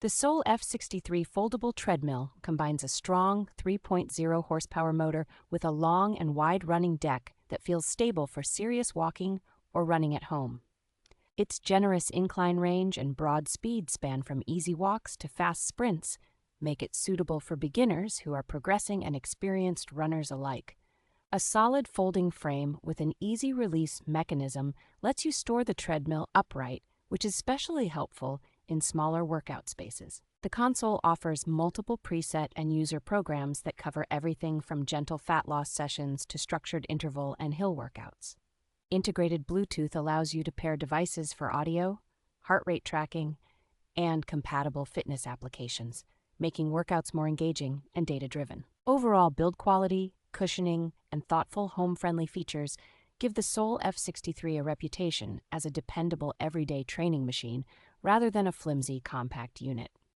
The SOLE F63 Foldable Treadmill combines a strong 3.0 horsepower motor with a long and wide-running deck that feels stable for serious walking or running at home. Its generous incline range and broad speed span from easy walks to fast sprints make it suitable for beginners who are progressing and experienced runners alike. A solid folding frame with an easy release mechanism lets you store the treadmill upright, which is especially helpful in smaller workout spaces. The console offers multiple preset and user programs that cover everything from gentle fat loss sessions to structured interval and hill workouts. Integrated Bluetooth allows you to pair devices for audio, heart rate tracking, and compatible fitness applications, making workouts more engaging and data-driven. Overall build quality, cushioning, and thoughtful home-friendly features give the SOLE F63 a reputation as a dependable everyday training machine rather than a flimsy compact unit.